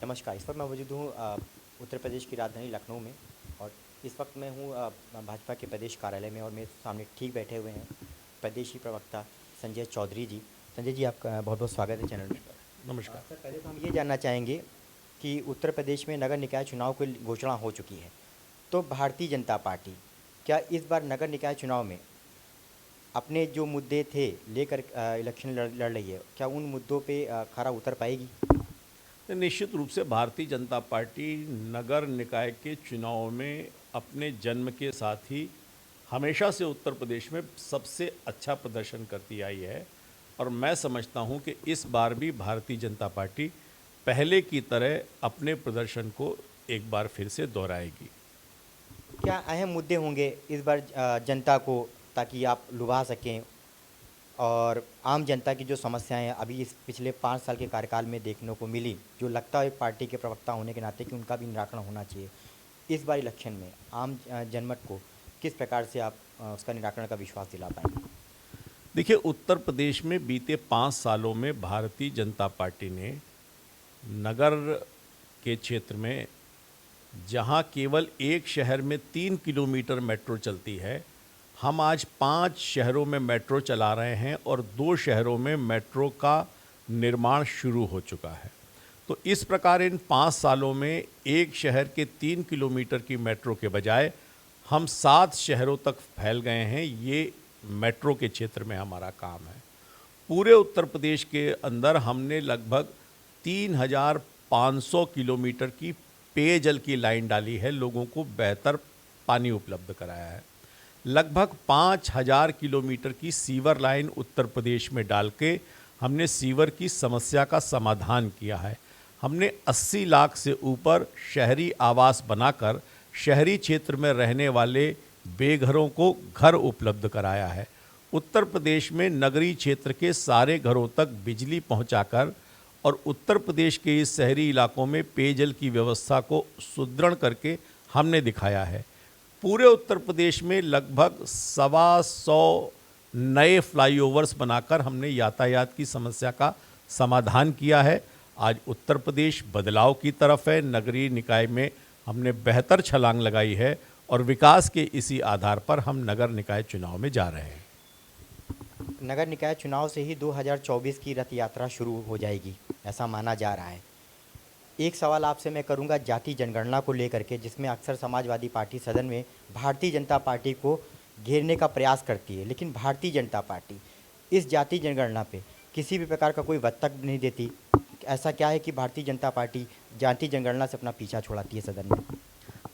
नमस्कार। इस वक्त मैं मौजूद हूँ उत्तर प्रदेश की राजधानी लखनऊ में। और इस वक्त मैं हूँ भाजपा के प्रदेश कार्यालय में, और मेरे सामने ठीक बैठे हुए हैं प्रदेशी प्रवक्ता संजय चौधरी जी। संजय जी, आपका बहुत बहुत स्वागत है चैनल में। नमस्कार। सर, पहले तो हम ये जानना चाहेंगे कि उत्तर प्रदेश में नगर निकाय चुनाव की घोषणा हो चुकी है, तो भारतीय जनता पार्टी क्या इस बार नगर निकाय चुनाव में अपने जो मुद्दे थे लेकर इलेक्शन लड़ रही है, क्या उन मुद्दों पे खरा उतर पाएगी? निश्चित रूप से भारतीय जनता पार्टी नगर निकाय के चुनाव में अपने जन्म के साथ ही हमेशा से उत्तर प्रदेश में सबसे अच्छा प्रदर्शन करती आई है। और मैं समझता हूं कि इस बार भी भारतीय जनता पार्टी पहले की तरह अपने प्रदर्शन को एक बार फिर से दोहराएगी। क्या अहम मुद्दे होंगे इस बार जनता को, ताकि आप लुभा सकें और आम जनता की जो समस्याएं अभी इस पिछले 5 साल के कार्यकाल में देखने को मिली, जो लगता है पार्टी के प्रवक्ता होने के नाते कि उनका भी निराकरण होना चाहिए, इस बार इलेक्शन में आम जनमत को किस प्रकार से आप उसका निराकरण का विश्वास दिला पाएंगे? देखिए, उत्तर प्रदेश में बीते 5 सालों में भारतीय जनता पार्टी ने नगर के क्षेत्र में, जहां केवल एक शहर में 3 किलोमीटर मेट्रो चलती है, हम आज 5 शहरों में मेट्रो चला रहे हैं और 2 शहरों में मेट्रो का निर्माण शुरू हो चुका है। तो इस प्रकार इन 5 सालों में एक शहर के 3 किलोमीटर की मेट्रो के बजाय हम 7 शहरों तक फैल गए हैं। ये मेट्रो के क्षेत्र में हमारा काम है। पूरे उत्तर प्रदेश के अंदर हमने लगभग 3,500 किलोमीटर की पेयजल की लाइन डाली है, लोगों को बेहतर पानी उपलब्ध कराया है। लगभग 5,000 किलोमीटर की सीवर लाइन उत्तर प्रदेश में डाल के हमने सीवर की समस्या का समाधान किया है। हमने 80 लाख से ऊपर शहरी आवास बनाकर शहरी क्षेत्र में रहने वाले बेघरों को घर उपलब्ध कराया है। उत्तर प्रदेश में नगरीय क्षेत्र के सारे घरों तक बिजली पहुंचाकर और उत्तर प्रदेश के इस शहरी इलाकों में पेयजल की व्यवस्था को सुदृढ़ करके हमने दिखाया है। पूरे उत्तर प्रदेश में लगभग 125 नए फ्लाईओवर्स बनाकर हमने यातायात की समस्या का समाधान किया है। आज उत्तर प्रदेश बदलाव की तरफ है। नगरीय निकाय में हमने बेहतर छलांग लगाई है और विकास के इसी आधार पर हम नगर निकाय चुनाव में जा रहे हैं। नगर निकाय चुनाव से ही 2024 की रथ यात्रा शुरू हो जाएगी, ऐसा माना जा रहा है। एक सवाल आपसे मैं करूंगा जाति जनगणना को लेकर के, जिसमें अक्सर समाजवादी पार्टी सदन में भारतीय जनता पार्टी को घेरने का प्रयास करती है, लेकिन भारतीय जनता पार्टी इस जाति जनगणना पे किसी भी प्रकार का कोई वक्तव्य नहीं देती। ऐसा क्या है कि भारतीय जनता पार्टी जाति जनगणना से अपना पीछा छुड़ाती है सदन में?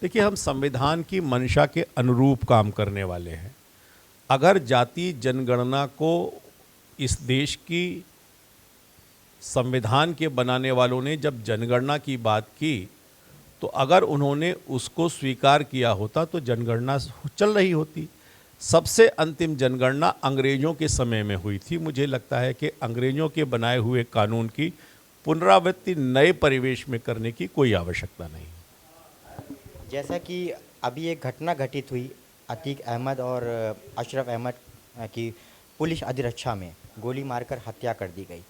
देखिए, हम संविधान की मंशा के अनुरूप काम करने वाले हैं। अगर जाति जनगणना को इस देश की संविधान के बनाने वालों ने जब जनगणना की बात की, तो अगर उन्होंने उसको स्वीकार किया होता तो जनगणना चल रही होती। सबसे अंतिम जनगणना अंग्रेज़ों के समय में हुई थी। मुझे लगता है कि अंग्रेज़ों के बनाए हुए कानून की पुनरावृत्ति नए परिवेश में करने की कोई आवश्यकता नहीं। जैसा कि अभी एक घटना घटित हुई, अतीक अहमद और अशरफ अहमद की पुलिस अधिरक्षा में गोली मारकर हत्या कर दी गई।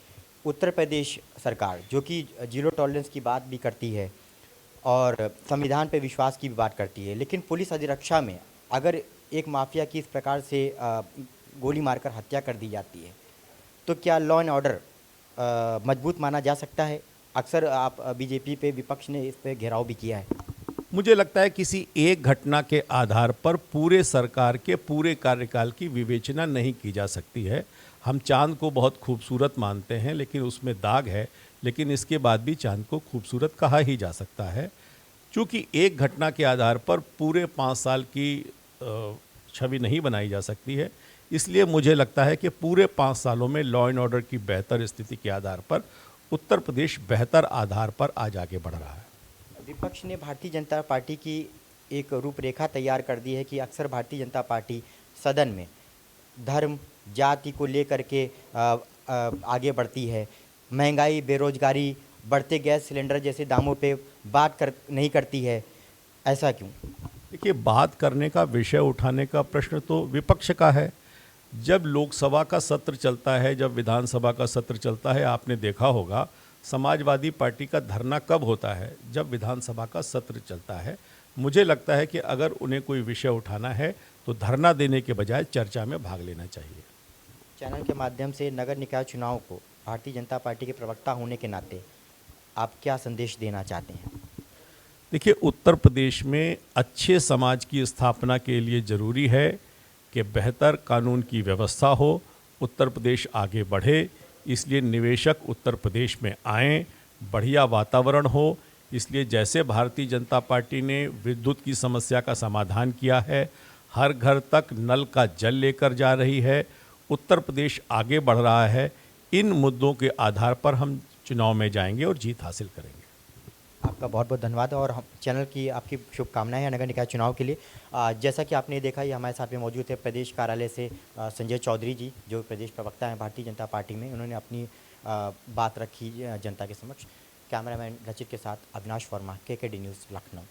उत्तर प्रदेश सरकार, जो कि जीरो टॉलरेंस की बात भी करती है और संविधान पे विश्वास की भी बात करती है, लेकिन पुलिस अधिरक्षा में अगर एक माफिया की इस प्रकार से गोली मारकर हत्या कर दी जाती है, तो क्या लॉ एंड ऑर्डर मजबूत माना जा सकता है? अक्सर आप बीजेपी पे, विपक्ष ने इस पे घेराव भी किया है। मुझे लगता है किसी एक घटना के आधार पर पूरे सरकार के पूरे कार्यकाल की विवेचना नहीं की जा सकती है। हम चांद को बहुत खूबसूरत मानते हैं, लेकिन उसमें दाग है, लेकिन इसके बाद भी चांद को खूबसूरत कहा ही जा सकता है। क्योंकि एक घटना के आधार पर पूरे 5 साल की छवि नहीं बनाई जा सकती है। इसलिए मुझे लगता है कि पूरे 5 सालों में लॉ एंड ऑर्डर की बेहतर स्थिति के आधार पर उत्तर प्रदेश बेहतर आधार पर आज आगे बढ़ रहा है। विपक्ष ने भारतीय जनता पार्टी की एक रूपरेखा तैयार कर दी है कि अक्सर भारतीय जनता पार्टी सदन में धर्म, जाति को लेकर के आगे बढ़ती है। महंगाई, बेरोजगारी, बढ़ते गैस सिलेंडर जैसे दामों पे बात नहीं करती है। ऐसा क्यों? देखिए, बात करने का, विषय उठाने का प्रश्न तो विपक्ष का है। जब लोकसभा का सत्र चलता है, जब विधानसभा का सत्र चलता है, आपने देखा होगा समाजवादी पार्टी का धरना कब होता है? जब विधानसभा का सत्र चलता है। मुझे लगता है कि अगर उन्हें कोई विषय उठाना है तो धरना देने के बजाय चर्चा में भाग लेना चाहिए। चैनल के माध्यम से नगर निकाय चुनाव को भारतीय जनता पार्टी के प्रवक्ता होने के नाते आप क्या संदेश देना चाहते हैं? देखिए, उत्तर प्रदेश में अच्छे समाज की स्थापना के लिए ज़रूरी है कि बेहतर कानून की व्यवस्था हो, उत्तर प्रदेश आगे बढ़े, इसलिए निवेशक उत्तर प्रदेश में आएँ, बढ़िया वातावरण हो। इसलिए जैसे भारतीय जनता पार्टी ने विद्युत की समस्या का समाधान किया है, हर घर तक नल का जल लेकर जा रही है, उत्तर प्रदेश आगे बढ़ रहा है, इन मुद्दों के आधार पर हम चुनाव में जाएंगे और जीत हासिल करेंगे। आपका बहुत बहुत धन्यवाद और हम चैनल की आपकी शुभकामनाएं हैं नगर निकाय चुनाव के लिए। जैसा कि आपने देखा, ये हमारे साथ में मौजूद थे प्रदेश कार्यालय से संजय चौधरी जी, जो प्रदेश प्रवक्ता हैं भारतीय जनता पार्टी में। उन्होंने अपनी बात रखी जनता के समक्ष। कैमरामैन रचित के साथ अविनाश वर्मा, KKD न्यूज़, लखनऊ।